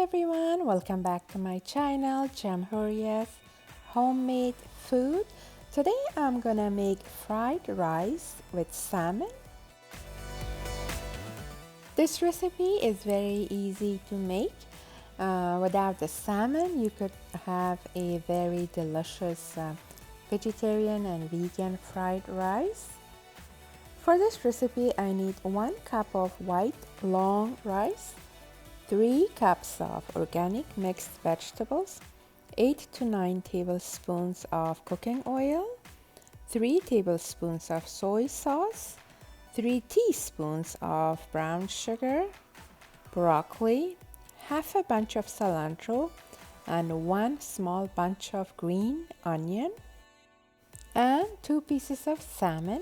everyone, welcome back to my channel, Jamhuriya's Homemade Food. Today I'm gonna make fried rice with salmon. This recipe is very easy to make. Without the salmon, you could have a very delicious vegetarian and vegan fried rice. For this recipe, I need 1 cup of white long rice, 3 cups of organic mixed vegetables, 8 to 9 tablespoons of cooking oil, 3 tablespoons of soy sauce, 3 teaspoons of brown sugar, broccoli, half a bunch of cilantro, and 1 small bunch of green onion, and 2 pieces of salmon.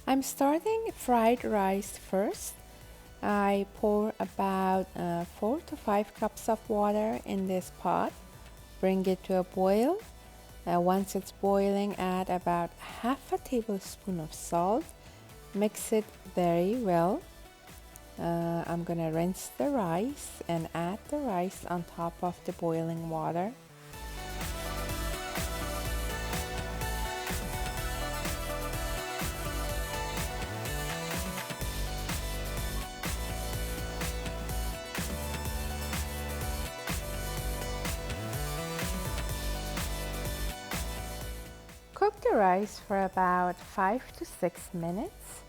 I'm starting fried rice first. I pour about 4 to 5 cups of water in this pot. Bring it to a boil. Once it's boiling, add about half a tablespoon of salt. Mix it very well. I'm gonna rinse the rice and add the rice on top of the boiling water. Cook the rice for about 5 to 6 minutes.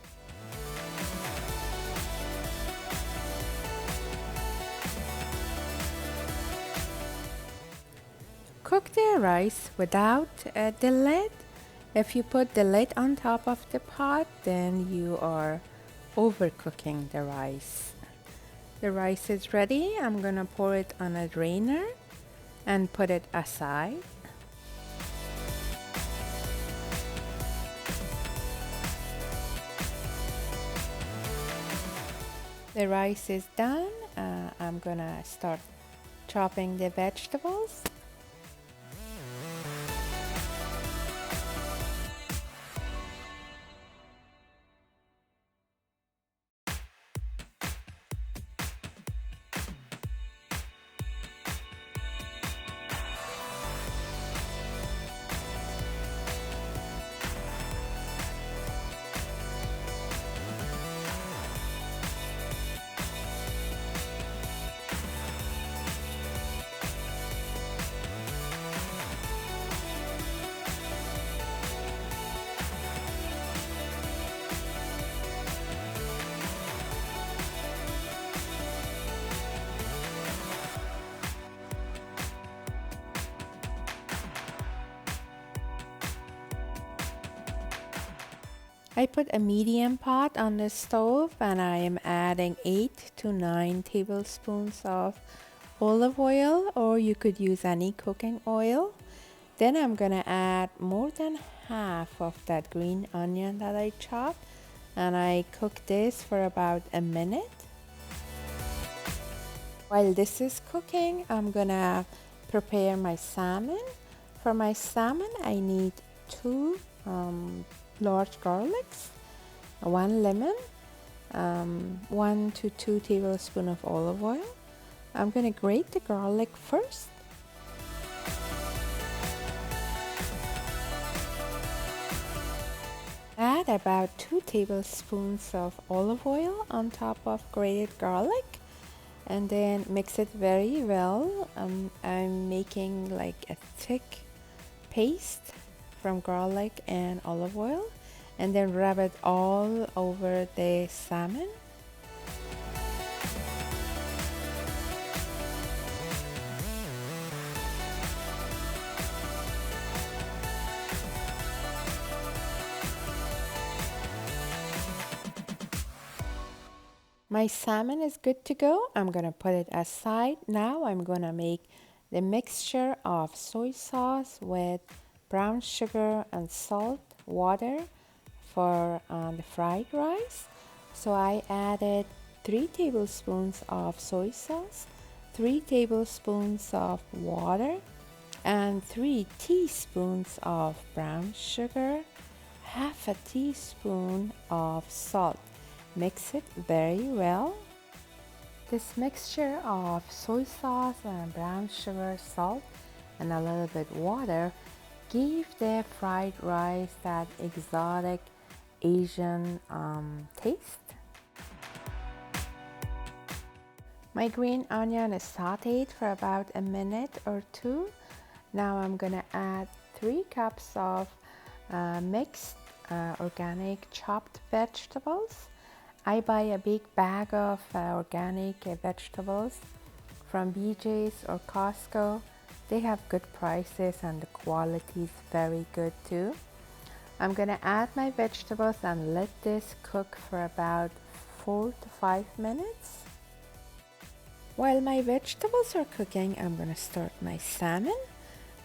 Cook the rice without the lid. If you put the lid on top of the pot, then you are overcooking the rice. The rice is ready. I'm gonna pour it on a drainer and put it aside. The rice is done. I'm gonna start chopping the vegetables. I put a medium pot on the stove and I am adding 8 to 9 tablespoons of olive oil, or you could use any cooking oil. Then I'm gonna add more than half of that green onion that I chopped, and I cook this for about a minute. While this is cooking, I'm gonna prepare my salmon. For my salmon, I need 2 large garlics, 1 lemon, 1 to 2 tablespoons of olive oil. I'm going to grate the garlic first. Add about 2 tablespoons of olive oil on top of grated garlic and then mix it very well. I'm making like a thick paste from garlic and olive oil, and then rub it all over the salmon. My salmon is good to go. I'm gonna put it aside. Now I'm gonna make the mixture of soy sauce with brown sugar and salt water for the fried rice. So I added 3 tablespoons of soy sauce, 3 tablespoons of water, and 3 teaspoons of brown sugar, half a teaspoon of salt. Mix it very well. This mixture of soy sauce and brown sugar, salt, and a little bit water give the fried rice that exotic Asian taste. My green onion is sauteed for about a minute or two. Now I'm gonna add 3 cups of mixed organic chopped vegetables. I buy a big bag of organic vegetables from BJ's or Costco. They have good prices and the quality is very good too. I'm gonna add my vegetables and let this cook for about 4 to 5 minutes. While my vegetables are cooking, I'm gonna start my salmon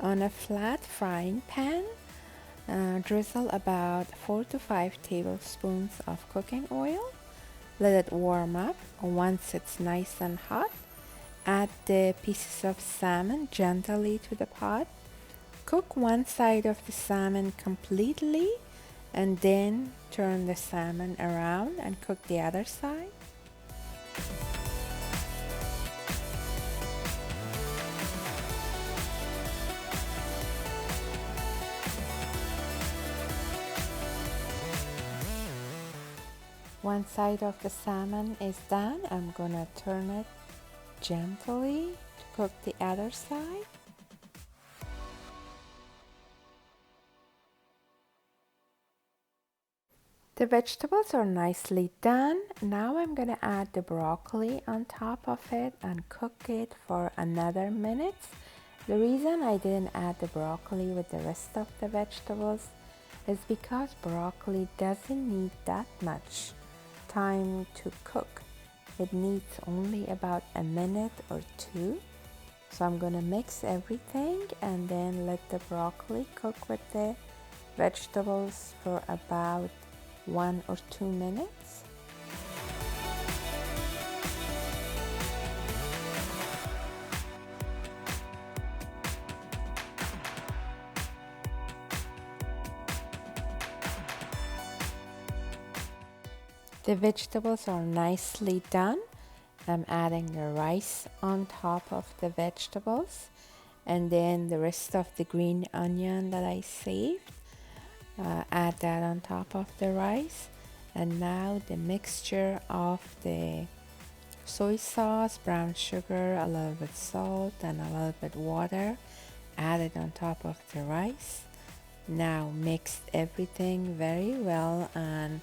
on a flat frying pan. Drizzle about 4 to 5 tablespoons of cooking oil. Let it warm up. Once it's nice and hot, add the pieces of salmon gently to the pot. Cook one side of the salmon completely and then turn the salmon around and cook the other side. One side of the salmon is done. I'm gonna turn it gently to cook the other side. The vegetables are nicely done. Now I'm gonna add the broccoli on top of it and cook it for another minute. The reason I didn't add the broccoli with the rest of the vegetables is because broccoli doesn't need that much time to cook. It needs only about a minute or two. So I'm gonna mix everything and then let the broccoli cook with the vegetables for about 1 or 2 minutes. The vegetables are nicely done. I'm adding the rice on top of the vegetables and then the rest of the green onion that I saved. Add that on top of the rice, and now the mixture of the soy sauce, brown sugar, a little bit salt and a little bit water added on top of the rice. Now mix everything very well and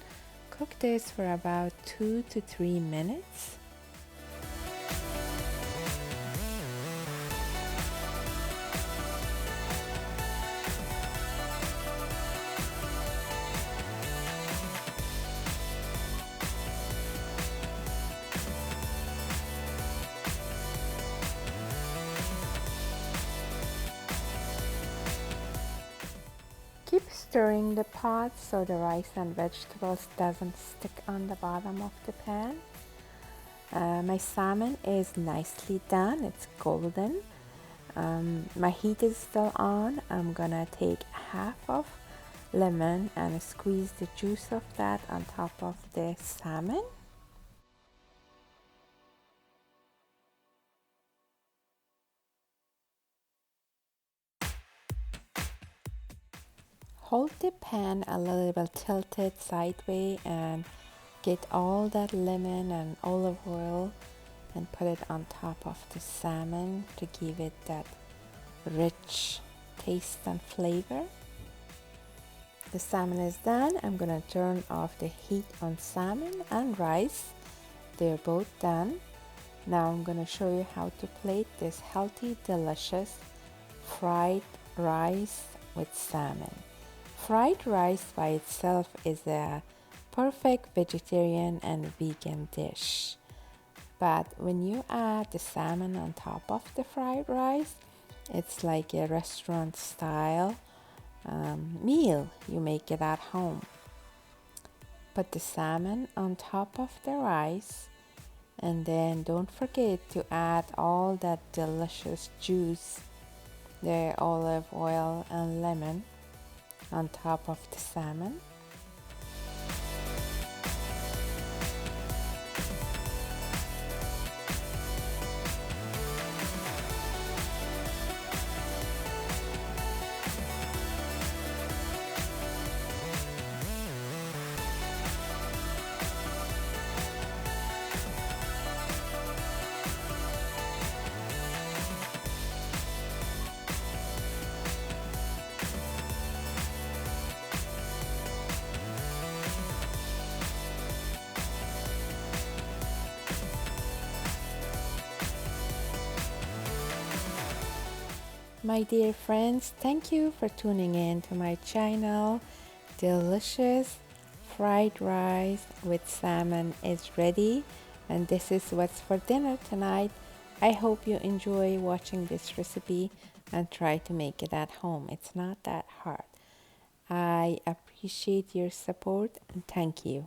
cook this for about 2 to 3 minutes. Keep stirring the pot so the rice and vegetables doesn't stick on the bottom of the pan. My salmon is nicely done, it's golden. My heat is still on. I'm gonna take half of lemon and squeeze the juice of that on top of the salmon. Hold the pan a little bit tilted sideways and get all that lemon and olive oil and put it on top of the salmon to give it that rich taste and flavor. The salmon is done. I'm gonna turn off the heat on salmon and rice. They're both done. Now I'm gonna show you how to plate this healthy, delicious fried rice with salmon. Fried rice by itself is a perfect vegetarian and vegan dish. But when you add the salmon on top of the fried rice, it's like a restaurant style meal. You make it at home. Put the salmon on top of the rice and then don't forget to add all that delicious juice, the olive oil and lemon on top of the salmon. My dear friends, thank you for tuning in to my channel. Delicious fried rice with salmon is ready, and this is what's for dinner tonight. I hope you enjoy watching this recipe and try to make it at home. It's not that hard. I appreciate your support and thank you.